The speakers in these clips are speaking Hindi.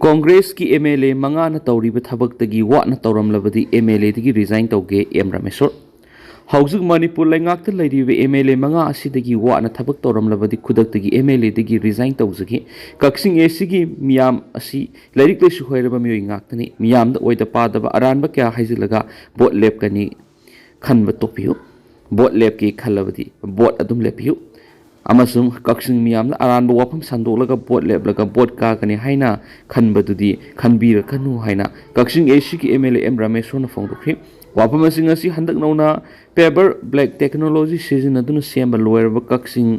कांग्रेस की एमएलए मंगाना तौरीब थबक्तगी वाटना तौरमलबदी एमएलए दगी रिजाइन तौगे एम रामेश्वर हौजुक मणिपुर लैंगाक्ता लैरिबे एमएलए मंगा असिदगी वाटना थबक तौरमलबदी खुदक्तगी एमएलए दगी रिजाइन तौजगी कक्सिंग एसीगी मियाम असि लैरिक लेसु होइरबा मियोइ ngaktani मियामदा ओइदा पादबा अरानबा क्या हाइजिलगा बोट लेपकनी खनब तोपियु बोट लेपकी खलबदी बोट अदुम लेपियु अमसुम कक्सिंग मियामना अरानबा वाफम संदोलगा बोट लेपलगा बोट कागनी हाइना खनबदुदी खनबीरकनु हाइना कक्सिंग एसीगी एमएलए एम रामेश्वरना फोंदोखि वाफम असिंग असि हंदक नौना पेपर ब्लैक टेक्नोलॉजी सिजनदुना सेम लोयरबा कक्सिंग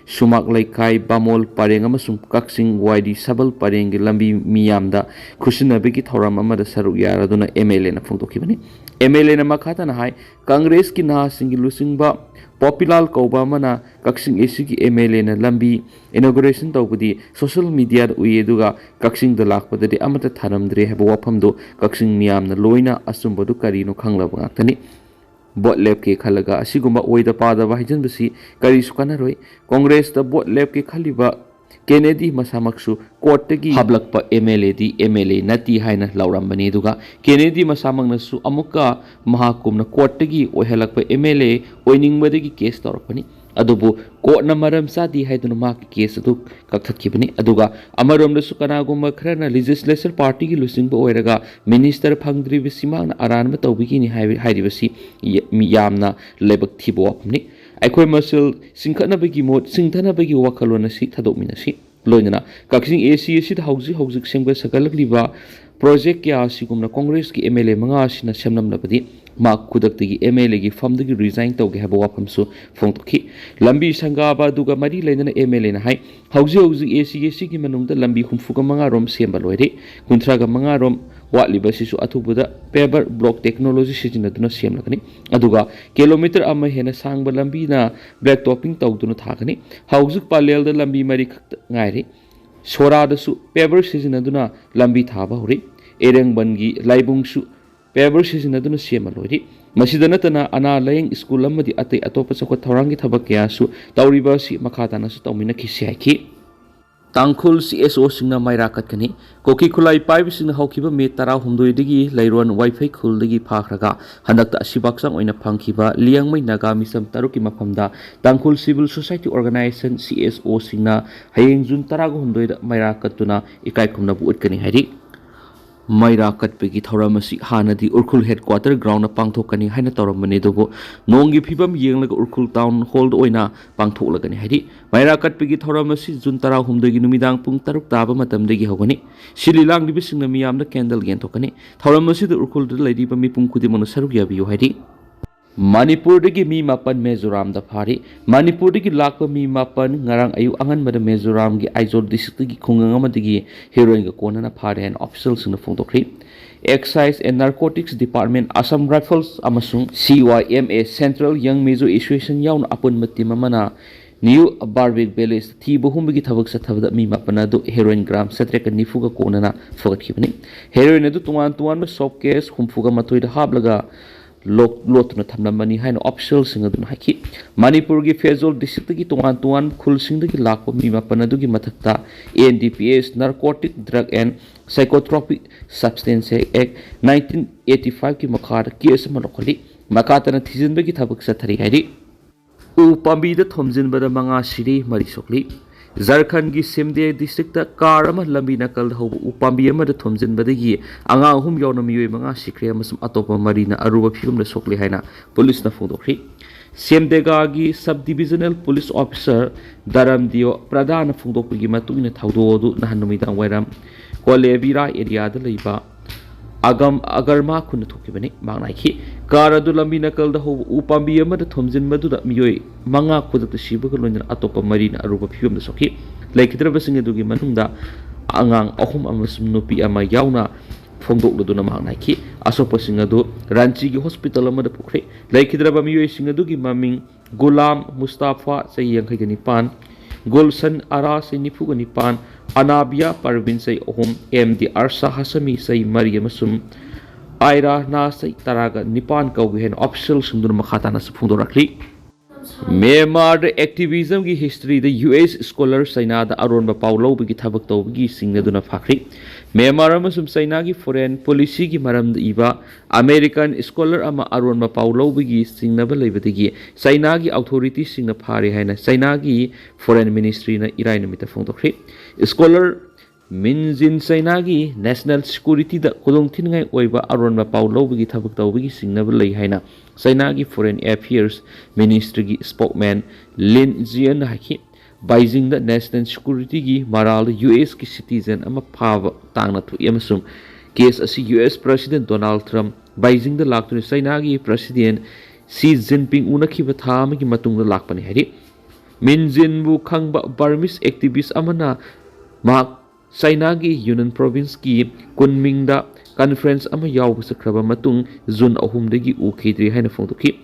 सुमाक लैखाई बामोल परेंग अमसुम कक्सिंग वाइडी सबल परेंग लंबी मियामदा खुसिनबेगी थौराम अमदा सरुक यारदुना एमएलए ना फोंदोखिबनी एमएलए ना मखाताना हाई कांग्रेस की नासिंग लुसिंगबा पॉपुलर कौबा मना कक्सिंग एसी की एमएलए ना लंबी इनॉग्रेशन तौबदी सोशल मीडिया उयेदुगा कक्सिंग द लाखपददि अमता थारमद्रे हेबो वाफमदो कक्सिंग मियामना लोइना असुंबदु करिनो खंगलब ngaktani बोट लेप के खलगा असिगुम्बा ओइदा पादबा हाइजनबसी करिसु कनरोय कांग्रेस द बोट लेप के खलिबा केनेडी मसामक्सु कोर्टगी हाबलकपा एमएलए दी एमएलए नती हाइना लौरमबनी दुगा केनेडी मसामंगनसु अमुका महाकुमना कोर्टगी ओहलकपा एमएलए ओइनिंगबदगी केस तौरपनी अदुबु कोर्टना मरम सादी हाइदुना माकी केस अदु कक्थतखिबनी अदुगा अमरोमदसु कनागुम्बा खरना लेजिस्लेचर पार्टी की लुसिंगबा ओइरगा मिनिस्टर फंगद्रिबसिमाना अरानबा तौबिगिनी हाइरिबसी यामना लेबक थिबो अपनी अखोय मसल सिंखनबगी मोड सिंथनबगी वखलोन असि थदोमिनसि लोइना कक्सिंग एसी असि हौजि हौजिक सेंबा सकलकलिबा प्रोजेक्ट क्या असिगुमना कांग्रेस की एमएलए मंगा असिना सेमनमलबदी मा खुदक्तगी एमएलए की फमदगी रिजाइन तौगे हबो वाफमसु फोंतोखि लंबी संगाबा दुगा मरी लेना एमएलए ना हाई हौजि हौजि एसी की मनुंगदा लंबी हुमफुगा मंगा रोम सेंबा लोइरे कुंथ्रागा मंगा रोम वाटलिबसिसु अथुबुदा पेपर ब्लॉक टेक्नोलॉजी सिजिनदुना सेमलकनी अदुगा किलोमीटर अमा हेना सांगबा लंबीना ब्लैक टॉपिंग तौदुना थागनी हौजुक पालेलदा लंबी मरी खक्त ngaire सोरादसु पेपर सिजिनदुना लंबी थाबा होरे एरेंगबनगी लाइबुंगसु पेपर सिजिनदुना सेमलोइरि मसिदा नतना अना लयंग स्कूल अमदि अतै अतोप चखो थौरांगी थबक कयासु तौरिबासि मखातानासु तौमिना खिसियाखि तांखुल सीएसओ सिंगना माइराकतकनी कोकी खुलाई पाइबसिंगना हौखिबा मे 18 लैरोन वाइफाई खुलदगी फाखरगा हंदकता असिबाक्संग ओइना फंखिबा लियांगमै नागा मिसम तरुकी मफमदा Tangkhul civil society organization CSO सिंगना हयेंग जून 18 माइराकतुना इकाइखुमना बुउटकनी हाइरि मैरा कटपेगी थौरमसी हानदी उर्खुल हेडक्वार्टर ग्राउंड पांथोकनी हाइना तौरमने दोबो नोंगी फिबम येंगलग उर्खुल टाउन हॉल ओइना पांथोकलगनी हाइदि मैरा कटपेगी थौरमसी जून 18 नुमिदांग पुंग 6 ताबा मतमदगी हौगनी सिलिलांग दिबिसिंगना मियामना कैंडल गेंथोकनी थौरमसी द उर्खुल द लैदिबा मिपुंग खुदिमनो सरुक याबियो हाइदि मणिपुर मी मापन मिजोराम फारी मणिपुर लाप मी मापन ngarang ayu angan bada Mizoram की आइजोल डिस्ट्रिक्ट की खुंगंग हेरोइन का कोना फारे एंड ऑफिशियल सिंह फोंदोखरी excise and narcotics department Assam rifles अमसुंग CYMA central young Mizo association याउन अपुन मतिम मना न्यू बारबिक बेलेस थी बहुम की थबक सथबदा मी मापन दो हेरोइन ग्राम 17 निफुगा कोना फगतखिबनी हेरोइन दो तुआन तुआन सॉप केस हुमफुगा मथोइदा हाबलगा लोटना थमलमनी हाइन ऑफिशियल सिंह अदुन हाइखि मणिपुर की फेजोल डिस्ट्रिक्ट की तुआन खुल सिंह की लाप मी मापन अदुगी मथक्ता NDPS narcotic drug and psychotropic substance act 1985 की मखार केस अमा लौखली मखातना थिजिनबे की थबक सथरी हाइरि उ पांबीदा थोमजिनबदा मंगा सिरी मरी सोखली झारखंड की सिमदे डिस्ट्रिक्ट कार लंबी नकल होब उपांबी थोमजिनबदगी आंगा अहुम यौना मियोय मंगा सिख्रे अतोप मरीना अरुब फिगम सोखले हाइना पुलिस फोंदोखरी सेमदेगा की सब डिविजनल पुलिस ऑफिसर दरमदियो प्रधान फोंदोकपगी मतुगिना थौदोदु नहन नुमिदांग वैरम कोलेबिरा एरिया द लैबा आगम अगरमा खुन थोकिबनी मांगनाइखि कार अदु लंबी नकल द हो उपांबी अमद थोमजिनबदुदा मियोय मंगा खुदत सिबग लोइना अतोप मरीना अरुब फिगम सोखि लेखिद्रबसिंग अदुगी मनुंगदा आंगांग अहुम अमसुम नुपी अमा याउना फोंदोकलुदुना मांगनाइखि असोपसिंग अदु रांची की हॉस्पिटल अमद पुखरे लेखिद्रब मियोय सिंग अदुगी ममिंग गुलाम मुस्ताफा सही 29 गुलशन आरा से 29 अनाबिया परवीन से अहुम MD अरसा हसमी से मरियम सुम आयरा ना से तरागा निपान कौगे हेन ऑफिशियल सुंदर मखाताना से फोंदोरखली Myanmar activism की history the US scholar China da aron ba paulo bi thabak to bi singna duna phakri Myanmar amasum China ki foreign policy ki maram iba American scholar ama aron ba paulo bi singna ba leibadigi China ki authority singna phari haina China ki foreign ministry na irai namita phongdokri scholar Min Jin China ki national security da kodong thingai oiba aron ba paulo bi thabak to bi singna ba lei haina China ki foreign affairs ministry ki spokesman Lin Jian haki Beijing da national security ki maral US ki citizen ama phaba tangna thu yamasum case asi US president Donald Trump Beijing da laktuni China ki president Xi Jinping unakhiba tha ama ki matung da lakpani hari Min Jin bu khangba Burmese activist amana ma China ki Yunnan province ki Kunming da conference ama yaw sakraba matung June 3 dagi ukhidri haina phongdokhi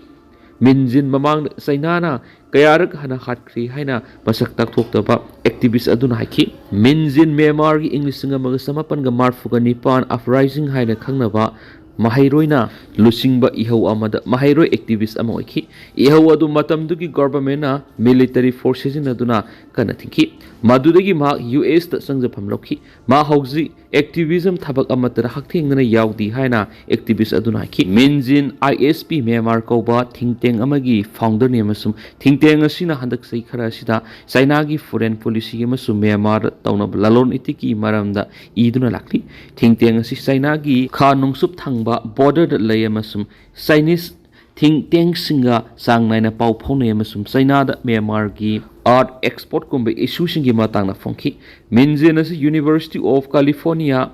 Min Jin mamang China na kayarak hana khatkri haina masak tak thoktaba activist aduna haiki Min Jin Myanmar ki English nga magasamapan ga marfuga nipan uprising haina khangnaba Mahairoina lusingba ihau amada Mahairoi activist ama oikhi ihau adu matamdugi government na military forces in aduna kana thinki madudagi ma US ta sangjapam lokhi ma hauji activism thabak amatara hakthengna yaudi haina activist aduna ki Minjin ISP Myanmar koba think tank amagi founder ne masum think tank asina handak sei khara sida China gi foreign policy amasum Myanmar tawna lalon itiki maramda iduna lakli think tank asi China gi kha nungsup thangba border lay amasum Chinese think tank singa sang naina pau phone amasum China da Myanmar gi art export kumbe issue singi matang na phongki Minjin as University of California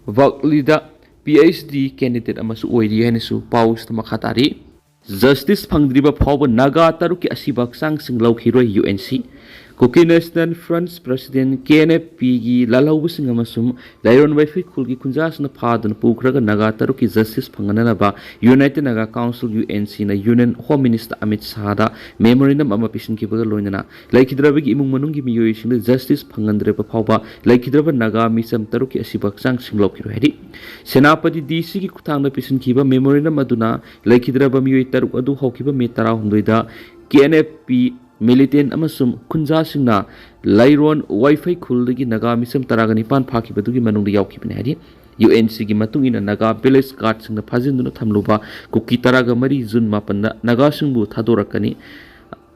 Berkeley da PhD candidate amasu oiri hainasu post makhatari justice phangdriba phawba naga taruki asibak sang sing laukhiroi UNC Kuki National Front's President KNFP gi lalaubu sing amasum Lairon Waifi khulgi kunjas na phadun pukhraga naga taruki justice phangana ba United Naga Council UNC na Union Home Minister Amit Shah da memorandum ama pisin ki baga loinana laikhidraba gi imung manung gi miyoi sing justice phangandre ba phawba laikhidraba naga misam taruki asibak sang sing laukhiro hedi Senapati DC ki kuthang na pisin ki ba memorandum aduna laikhidraba miyoi taruk adu hawkiba me tara humdoida KNFP militant amasum kunja singna Lairon Wi-Fi khulgi naga misam taragani pan phaki badugi manungda yaukibne hadi UNC gi matung ina naga village card singna phajinduna thamluba kuki taraga mari June 8 da naga singbu thadorakani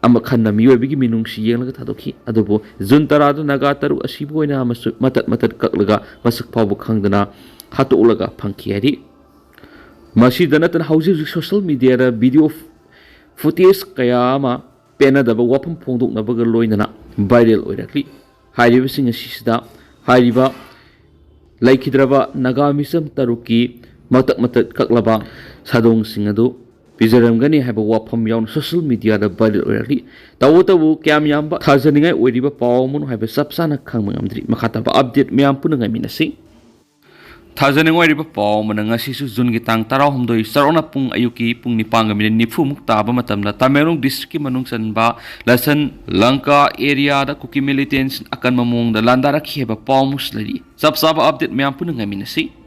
ama khanna miyoibigi minungsi yenglaga thadokhi adubo June 10 da naga taru asibu oina amasu matat kaklaga masak phabu khangdana hatu ulaga phangki hadi masi danatan hauji social media da video footage kaya ama penadaba wapam phongdoknabaga loinana viral oirakli hairibasing asisida hairiba laikhidraba naga misam taruki matak kaklaba sadong singadu pijaramgani haba wapam yawn social media da viral oirakli tawu kyam yamba thajaningai oiriba pawmun haba sapsana khangmangamdri makhataba update myam punangai minasi Thajaning wai riba paw mananga sisu June gi tang 13 sarona pung ayuki pung nipanga min nifu mukta ba matamna Tamerong district ki manung sanba lasan Lanka area da kuki militants akan mamong da landara kheba paw muslari sab update myam punanga minasi